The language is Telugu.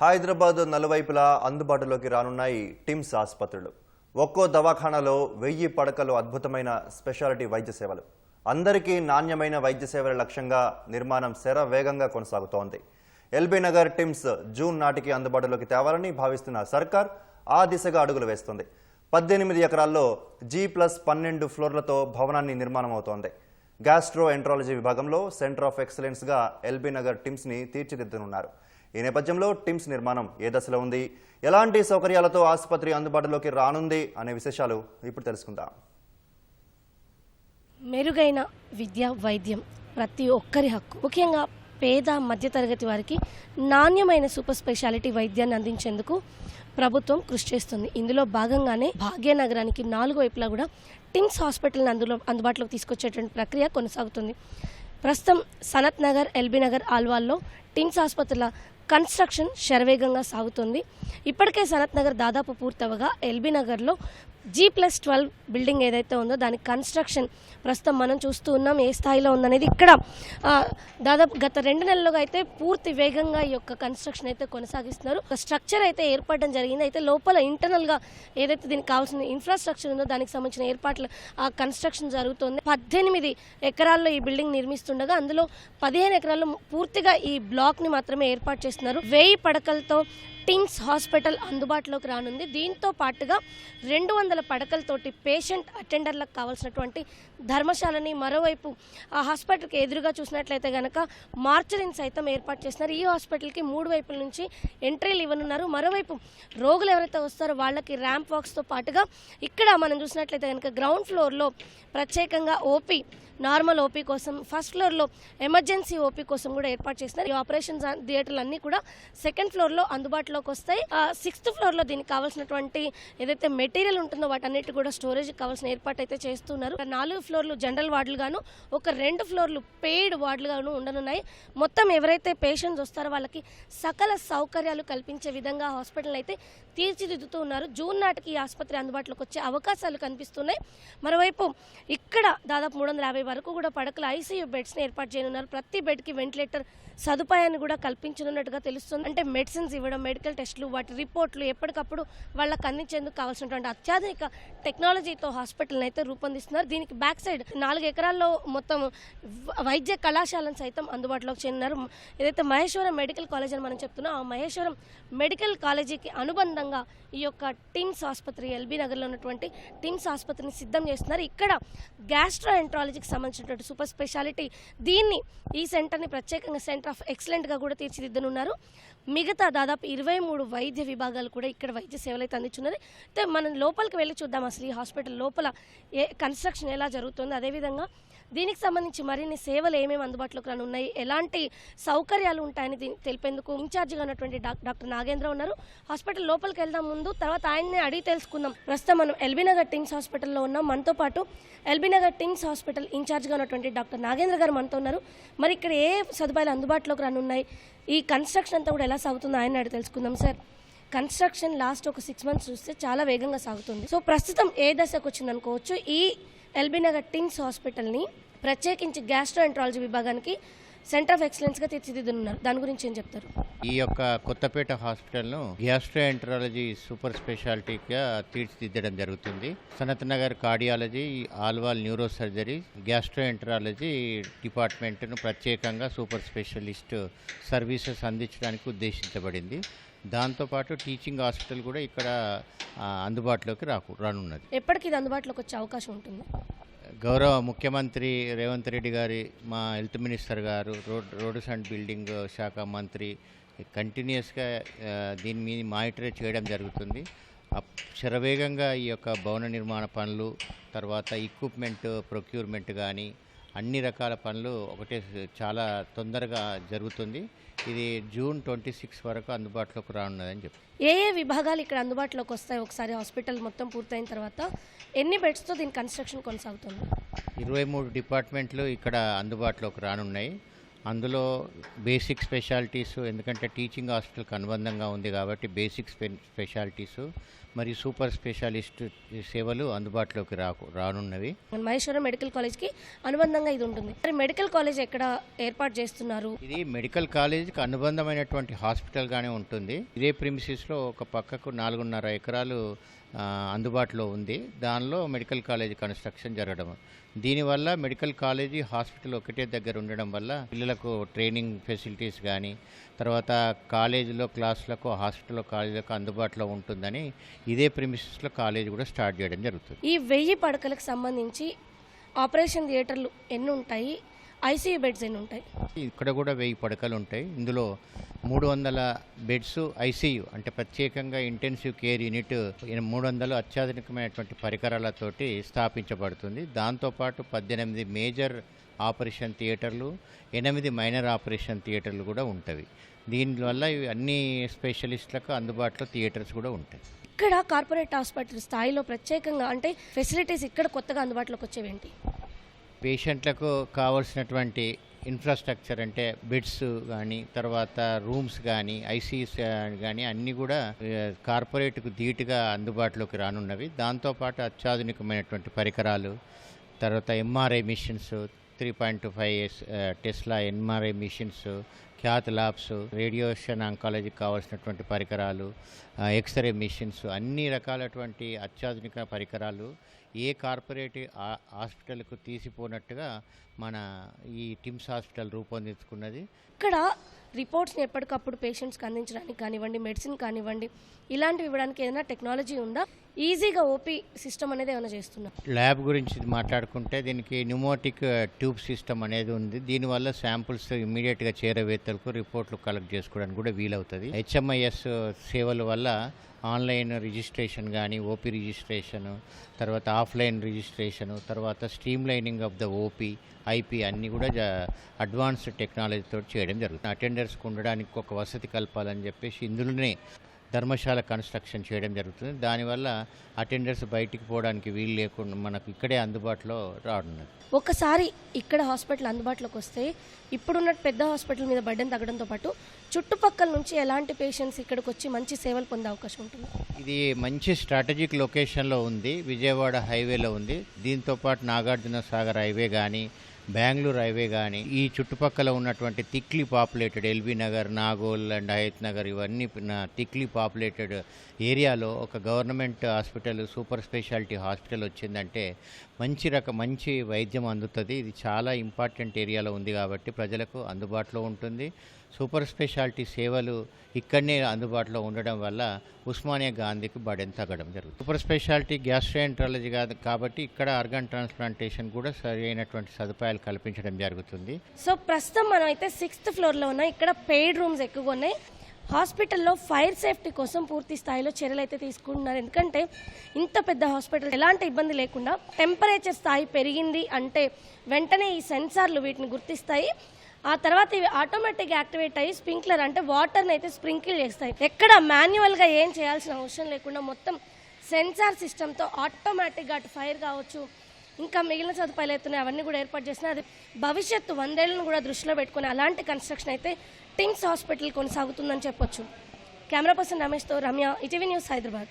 హైదరాబాద్ నలువైపులా అందుబాటులోకి రానున్నాయి టిమ్స్ ఆసుపత్రులు. ఒక్కో దవాఖానాలో 1000 పడకలు, అద్భుతమైన స్పెషాలిటీ వైద్య సేవలు. అందరికీ నాణ్యమైన వైద్య సేవల లక్ష్యంగా నిర్మాణం శరవేగంగా కొనసాగుతోంది. ఎల్బీ నగర్ టిమ్స్ జూన్ నాటికి అందుబాటులోకి తేవాలని భావిస్తున్న సర్కార్ ఆ దిశగా అడుగులు వేస్తోంది. 18 ఎకరాల్లో G+12 ఫ్లోర్లతో భవనాన్ని నిర్మాణం అవుతోంది. గ్యాస్ట్రో ఎంట్రాలజీ విభాగంలో సెంటర్ ఆఫ్ ఎక్సలెన్స్గా ఎల్బీ నగర్ టిమ్స్ని తీర్చిదిద్దనున్నారు. ఈ నేపథ్యంలో టిమ్స్ నిర్మాణం ఏ దశలో ఉంది, ఎలాంటి సౌకర్యాలతో ఆసుపత్రి అందుబాటులోకి రానుంది అనే విశేషాలు ఇప్పుడు తెలుసుకుందాం. మెరుగైన విద్య, వైద్యం ప్రతి ఒక్కరి హక్కు. ముఖ్యంగా పేద మధ్యతరగతి వారికి నాణ్యమైన సూపర్ స్పెషాలిటీ వైద్యాన్ని అందించేందుకు ప్రభుత్వం కృషి చేస్తుంది. ఇందులో భాగంగానే భాగ్యనగరానికి 4 వైపులా కూడా టిమ్స్ హాస్పిటల్ని అందుబాటులోకి తీసుకొచ్చేటువంటి ప్రక్రియ కొనసాగుతుంది. ప్రస్తుతం సనత్ నగర్, ఎల్బీ నగర్ ఆల్వాల్లో టిమ్స్ ఆసుపత్రుల కన్స్ట్రక్షన్ శరవేగంగా సాగుతుంది. ఇప్పటికే సనత్ నగర్ దాదాపు పూర్తవగా ఎల్బీ నగర్లో G+12 బిల్డింగ్ ఏదైతే ఉందో దాని కన్స్ట్రక్షన్ ప్రస్తుతం మనం చూస్తూ ఉన్నాం. ఏ స్థాయిలో ఉందనేది ఇక్కడ దాదాపు గత 2 నెలలుగా అయితే పూర్తి వేగంగా ఈ యొక్క కన్స్ట్రక్షన్ అయితే కొనసాగిస్తున్నారు. ఒక స్ట్రక్చర్ అయితే ఏర్పడడం జరిగింది. అయితే లోపల ఇంటర్నల్గా ఏదైతే దీనికి కావాల్సిన ఇన్ఫ్రాస్ట్రక్చర్ ఉందో దానికి సంబంధించిన ఏర్పాట్లు ఆ కన్స్ట్రక్షన్ జరుగుతుంది. 18 ఎకరాల్లో ఈ బిల్డింగ్ నిర్మిస్తుండగా అందులో 15 ఎకరాల్లో పూర్తిగా ఈ బ్లాక్ని మాత్రమే ఏర్పాటు చేస్తున్నారు. 1000 పడకలతో టిమ్స్ హాస్పిటల్ అందుబాటులోకి రానుంది. దీంతో పాటుగా 200 పడకలతోటి పేషెంట్ అటెండర్లకు కావాల్సినటువంటి ధర్మశాలని, మరోవైపు ఆ హాస్పిటల్కి ఎదురుగా చూసినట్లయితే కనుక మార్చరీని సైతం ఏర్పాటు చేస్తున్నారు. ఈ హాస్పిటల్కి 3 వైపుల నుంచి ఎంట్రీలు ఇవ్వనున్నారు. మరోవైపు రోగులు ఎవరైతే వస్తారో వాళ్ళకి ర్యాంప్ వాక్స్తో పాటుగా ఇక్కడ మనం చూసినట్లయితే కనుక గ్రౌండ్ ఫ్లోర్లో ప్రత్యేకంగా ఓపీ, నార్మల్ ఓపీ కోసం, ఫస్ట్ ఫ్లోర్లో ఎమర్జెన్సీ ఓపీ కోసం కూడా ఏర్పాటు చేస్తున్నారు. ఈ ఆపరేషన్ థియేటర్లు అన్నీ కూడా 2nd ఫ్లోర్లో అందుబాటులోకి వస్తాయి. 6th ఫ్లోర్లో దీనికి కావాల్సినటువంటి ఏదైతే మెటీరియల్ ఉంటుందో వాటన్నిటి కూడా స్టోరేజ్ కావాల్సిన ఏర్పాటు అయితే చేస్తున్నారు. 4 ఫ్లోర్లు జనరల్ వార్డులు గాను, ఒక 2 ఫ్లోర్లు పెయిడ్ వార్డులు గాను ఉండనున్నాయి. మొత్తం ఎవరైతే పేషెంట్స్ వస్తారో వాళ్ళకి సకల సౌకర్యాలు కల్పించే విధంగా హాస్పిటల్ అయితే తీర్చిదిద్దుతూ ఉన్నారు. జూన్ నాటికి ఈ ఆసుపత్రి అందుబాటులోకి వచ్చే అవకాశాలు కనిపిస్తున్నాయి. మరోవైపు ఇక్కడ దాదాపు 350 వరకు కూడా పడకల ICU బెడ్స్ని ఏర్పాటు చేయనున్నారు. ప్రతి బెడ్కి వెంటిలేటర్ సదుపాయాన్ని కూడా కల్పించనున్నట్టుగా తెలుస్తుంది. అంటే మెడిసిన్స్ ఇవ్వడం, మెడికల్ టెస్టులు, వాటి రిపోర్ట్లు ఎప్పటికప్పుడు వాళ్ళకి అందించేందుకు కావాల్సినటువంటి అత్యాధునిక టెక్నాలజీతో హాస్పిటల్ని అయితే రూపొందిస్తున్నారు. దీనికి బ్యాక్ సైడ్ 4 ఎకరాల్లో మొత్తం వైద్య కళాశాలను సైతం అందుబాటులోకి చేయనున్నారు. ఏదైతే మహేశ్వరం మెడికల్ కాలేజ్ అని మనం చెప్తున్నాం, ఆ మహేశ్వరం మెడికల్ కాలేజీకి అనుబంధంగా ఈ యొక్క టిమ్స్ ఆసుపత్రి, ఎల్బీ నగర్లో ఉన్నటువంటి టిమ్స్ ఆసుపత్రిని సిద్ధం చేస్తున్నారు. ఇక్కడ గ్యాస్ట్రో ఎంట్రాలజీకి సంబంధించినటువంటి సూపర్ స్పెషాలిటీ దీన్ని, ఈ సెంటర్ని ప్రత్యేకంగా సెంటర్ ఆఫ్ ఎక్సలెంట్గా కూడా తీర్చిదిద్దనున్నారు. మిగతా దాదాపు 23 వైద్య విభాగాలు కూడా ఇక్కడ వైద్య సేవలు అయితే అందించున్నది. అయితే మనం లోపలికి వెళ్ళి చూద్దాం అసలు ఈ హాస్పిటల్ లోపల కన్స్ట్రక్షన్ ఎలా జరుగుతుందో, అదేవిధంగా దీనికి సంబంధించి మరిన్ని సేవలు ఏమేమి అందుబాటులోకి రానున్నాయి, ఎలాంటి సౌకర్యాలు ఉంటాయని తెలిపేందుకు ఇన్ఛార్జిగా ఉన్నటువంటి డాక్టర్ నాగేంద్ర ఉన్నారు. హాస్పిటల్ లోపలికి వెళ్దాం ముందు, తర్వాత ఆయన్ని అడిగి తెలుసుకుందాం. ప్రస్తుతం మనం ఎల్బీ నగర్ టిమ్స్ హాస్పిటల్లో ఉన్నాం. మనతో పాటు ఎల్బీ నగర్ టిమ్స్ హాస్పిటల్ ఇన్ఛార్జిగా ఉన్నటువంటి డాక్టర్ నాగేంద్ర గారు మనతో ఉన్నారు. మరి ఇక్కడ ఏ సదుపాయాలు అందుబాటులోకి రానున్నాయి, ఈ కన్స్ట్రక్షన్ అంతా కూడా ఎలా సాగుతుందో ఆయన అడిగి తెలుసుకుందాం. సార్, కన్స్ట్రక్షన్ లాస్ట్ ఒక 6 మంత్స్ చూస్తే చాలా వేగంగా సాగుతుంది. సో ప్రస్తుతం ఏ దశకు వచ్చిందనుకోవచ్చు? ఈ ఎల్బీ నగర్ టిమ్స్ హాస్పిటల్ని ప్రత్యేకించి గ్యాస్ట్రో ఎంట్రాలజీ విభాగానికి సెంటర్ ఆఫ్ ఎక్సలెన్స్గా తీర్చిదిద్దున్నారు. దాని గురించి ఏం చెప్తారు? ఈ యొక్క కొత్తపేట హాస్పిటల్ను గ్యాస్ట్రో ఎంట్రాలజీ సూపర్ స్పెషాలిటీగా తీర్చిదిద్దడం జరుగుతుంది. Sanath Nagar cardiology, Alwal neurosurgery, gastroenterology డిపార్ట్మెంట్ను ప్రత్యేకంగా సూపర్ స్పెషలిస్ట్ సర్వీసెస్ అందించడానికి ఉద్దేశించబడింది. దాంతోపాటు టీచింగ్ హాస్పిటల్ కూడా ఇక్కడ అందుబాటులోకి రానున్నది. ఎప్పటికి ఇది అందుబాటులోకి వచ్చే అవకాశం ఉంటుంది? గౌరవ ముఖ్యమంత్రి రేవంత్ రెడ్డి గారి, మా హెల్త్ మినిస్టర్ గారు, రోడ్స్ అండ్ బిల్డింగ్ శాఖ మంత్రి కంటిన్యూస్గా దీని మీద మానిటర్ చేయడం జరుగుతుంది. శరవేగంగా ఈ యొక్క భవన నిర్మాణ పనులు, తర్వాత ఎక్విప్మెంట్ ప్రొక్యూర్మెంట్ కానీ అన్ని రకాల పనులు ఒకటే చాలా తొందరగా జరుగుతుంది. ఇది జూన్ 26 వరకు అందుబాటులోకి రానున్నదని చెప్పి. ఏ విభాగాలు ఇక్కడ అందుబాటులోకి వస్తాయి? ఒకసారి హాస్పిటల్ మొత్తం పూర్తయిన తర్వాత ఎన్ని బెడ్స్తో దీని కన్స్ట్రక్షన్ కొనసాగుతుంది? 23 డిపార్ట్మెంట్లు ఇక్కడ అందుబాటులోకి రానున్నాయి. అందులో బేసిక్ స్పెషాలిటీస్, ఎందుకంటే టీచింగ్ హాస్పిటల్కి అనుబంధంగా ఉంది కాబట్టి బేసిక్ స్పెషాలిటీసు మరియు సూపర్ స్పెషాలిస్ట్ సేవలు అందుబాటులోకి రానున్నవి. మహేశ్వరం మెడికల్ కాలేజ్కి అనుబంధంగా ఇది ఉంటుంది. మరి మెడికల్ కాలేజ్ ఎక్కడ ఏర్పాటు చేస్తున్నారు? ఇది మెడికల్ కాలేజీకి అనుబంధమైనటువంటి హాస్పిటల్గానే ఉంటుంది. ఇదే ప్రిమిసిస్లో ఒక పక్కకు 4.5 ఎకరాలు అందుబాటులో ఉంది. దానిలో మెడికల్ కాలేజీ కన్స్ట్రక్షన్ జరగడం, దీనివల్ల మెడికల్ కాలేజీ హాస్పిటల్ ఒకటే దగ్గర ఉండడం వల్ల పిల్లలకు ట్రైనింగ్ ఫెసిలిటీస్ కానీ తర్వాత కాలేజీలో క్లాసులకు హాస్పిటల్లో కాలేజీలకు అందుబాటులో ఉంటుందని ఇదే ప్రిమిసెస్లో కాలేజీ కూడా స్టార్ట్ చేయడం జరుగుతుంది. ఈ 1000 పడకలకు సంబంధించి ఆపరేషన్ థియేటర్లు ఎన్ని ఉంటాయి, ఐసీయూ బెడ్స్ ఎన్ని ఉంటాయి? ఇక్కడ కూడా 1000 పడకలు ఉంటాయి. ఇందులో 300 బెడ్స్ ఐసీయూ అంటే ప్రత్యేకంగా ఇంటెన్సివ్ కేర్ యూనిట్ 300 అత్యాధునికమైనటువంటి పరికరాలతోటి స్థాపించబడుతుంది. దాంతోపాటు 18 మేజర్ ఆపరేషన్ థియేటర్లు, 8 మైనర్ ఆపరేషన్ థియేటర్లు కూడా ఉంటాయి. దీనివల్ల ఇవి అన్ని స్పెషలిస్టులకు అందుబాటులో థియేటర్స్ కూడా ఉంటాయి. ఇక్కడ కార్పొరేట్ హాస్పిటల్ స్థాయిలో ప్రత్యేకంగా అంటే ఫెసిలిటీస్ ఇక్కడ కొత్తగా అందుబాటులోకి వచ్చేవేంటి? పేషెంట్లకు కావాల్సినటువంటి ఇన్ఫ్రాస్ట్రక్చర్ అంటే బెడ్స్ కానీ తర్వాత రూమ్స్ కానీ ఐసీయూస్ కానీ అన్నీ కూడా కార్పొరేట్కు ధీటుగా అందుబాటులోకి రానున్నవి. దాంతోపాటు అత్యాధునికమైనటువంటి పరికరాలు, తర్వాత MRI machines, 3.5 Tesla MRI machines, cath labs, radiation ఆంకాలజీకి కావాల్సినటువంటి పరికరాలు, ఎక్స్రే మిషన్స్, అన్ని రకాలటువంటి అత్యాధునిక పరికరాలు ఏ కార్పొరేట్ హాస్పిటల్కు తీసిపోనట్టుగా మన ఈ టిమ్స్ హాస్పిటల్ రూపొందించుకున్నది. ఇక్కడ రిపోర్ట్స్ని ఎప్పటికప్పుడు పేషెంట్స్కి అందించడానికి కానివ్వండి, మెడిసిన్ కానివ్వండి, ఇలాంటివి ఇవ్వడానికి ఏదైనా టెక్నాలజీ ఉందా? ఈజీగా ఓపీ సిస్టమ్ అనేది ఏమైనా చేస్తున్నా? ల్యాబ్ గురించి మాట్లాడుకుంటే దీనికి న్యూమోటిక్ ట్యూబ్ సిస్టమ్ అనేది ఉంది. దీనివల్ల శాంపుల్స్ ఇమ్మీడియట్గా చేరవేత్తలకు రిపోర్ట్లు కలెక్ట్ చేసుకోవడానికి కూడా వీలవుతుంది. హెచ్ఎంఐఎస్ సేవల వల్ల ఆన్లైన్ రిజిస్ట్రేషన్ కానీ ఓపీ రిజిస్ట్రేషను, తర్వాత ఆఫ్లైన్ రిజిస్ట్రేషను, తర్వాత stream lining of the OP IP అన్నీ కూడా అడ్వాన్స్డ్ టెక్నాలజీతో చేయడం జరుగుతుంది. అటెండర్స్కి ఉండడానికి ఒక వసతి కల్పాలని చెప్పేసి ఇందులోనే ధర్మశాల కన్స్ట్రక్షన్ చేయడం జరుగుతుంది. దానివల్ల అటెండర్స్ బయటికి పోవడానికి వీలు లేకుండా మనకు ఇక్కడే అందుబాటులో రానున్నది. ఒకసారి ఇక్కడ హాస్పిటల్ అందుబాటులోకి వస్తే ఇప్పుడున్న పెద్ద హాస్పిటల్ మీద బర్డెన్ తగ్గడంతో పాటు చుట్టుపక్కల నుంచి ఎలాంటి పేషెంట్స్ ఇక్కడికి వచ్చి మంచి సేవలు పొందే అవకాశం ఉంటుంది? ఇది మంచి స్ట్రాటజిక్ లొకేషన్లో ఉంది, విజయవాడ హైవేలో ఉంది. దీంతోపాటు నాగార్జున సాగర్ హైవే కానీ బెంగళూరు హైవే కానీ ఈ చుట్టుపక్కల ఉన్నటువంటి thickly populated LB Nagar, Nagole and Hayath Nagar ఇవన్నీ థిక్లీ పాపులేటెడ్ ఏరియాలో ఒక government hospital, super speciality hospital వచ్చిందంటే మంచి వైద్యం అందుతుంది. ఇది చాలా ఇంపార్టెంట్ ఏరియాలో ఉంది కాబట్టి ప్రజలకు అందుబాటులో ఉంటుంది. సూపర్ స్పెషాలిటీ సేవలు ఇక్కడనే అందుబాటులో ఉండడం వల్ల ఉస్మానియా గాంధీకి బడెన్ తగ్గడం జరుగుతుంది. సూపర్ స్పెషాలిటీ గ్యాస్ట్రోఎంట్రాలజీ కాదు కాబట్టి ఇక్కడ ఆర్గాన్ ట్రాన్స్ప్లాంటేషన్ కూడా సరైనటువంటి సదుపాయాలు కల్పించడం జరుగుతుంది. సో ప్రస్తుతం మనం అయితే 6th ఫ్లోర్లో ఉన్నాం. ఇక్కడ పెయిడ్ రూమ్స్ ఎక్కువగా ఉన్నాయి. హాస్పిటల్లో ఫైర్ సేఫ్టీ కోసం పూర్తి స్థాయిలో చర్యలు అయితే తీసుకుంటున్నారు. ఎందుకంటే ఇంత పెద్ద హాస్పిటల్ ఎలాంటి ఇబ్బంది లేకుండా టెంపరేచర్ స్థాయి పెరిగింది అంటే వెంటనే ఈ సెన్సార్లు వీటిని గుర్తిస్తాయి. ఆ తర్వాత ఇవి ఆటోమేటిక్ యాక్టివేట్ అయ్యి స్ప్రింక్లర్ అంటే వాటర్ని అయితే స్ప్రింకిల్ చేస్తాయి. ఎక్కడ మాన్యువల్గా ఏం చేయాల్సిన అవసరం లేకుండా మొత్తం సెన్సార్ సిస్టమ్తో ఆటోమేటిక్గా అటు ఫైర్ కావచ్చు ఇంకా మిగిలిన సదుపాయాలు అవుతున్నాయి అవన్నీ కూడా ఏర్పాటు చేసిన అది భవిష్యత్తు 100 ఏళ్లను కూడా దృష్టిలో పెట్టుకుని అలాంటి కన్స్ట్రక్షన్ అయితే టిమ్స్ హాస్పిటల్ కొనసాగుతుందని చెప్పొచ్చు. కెమెరా పర్సన్ రమేష్తో రమ్య, ఈటీవీ న్యూస్, హైదరాబాద్.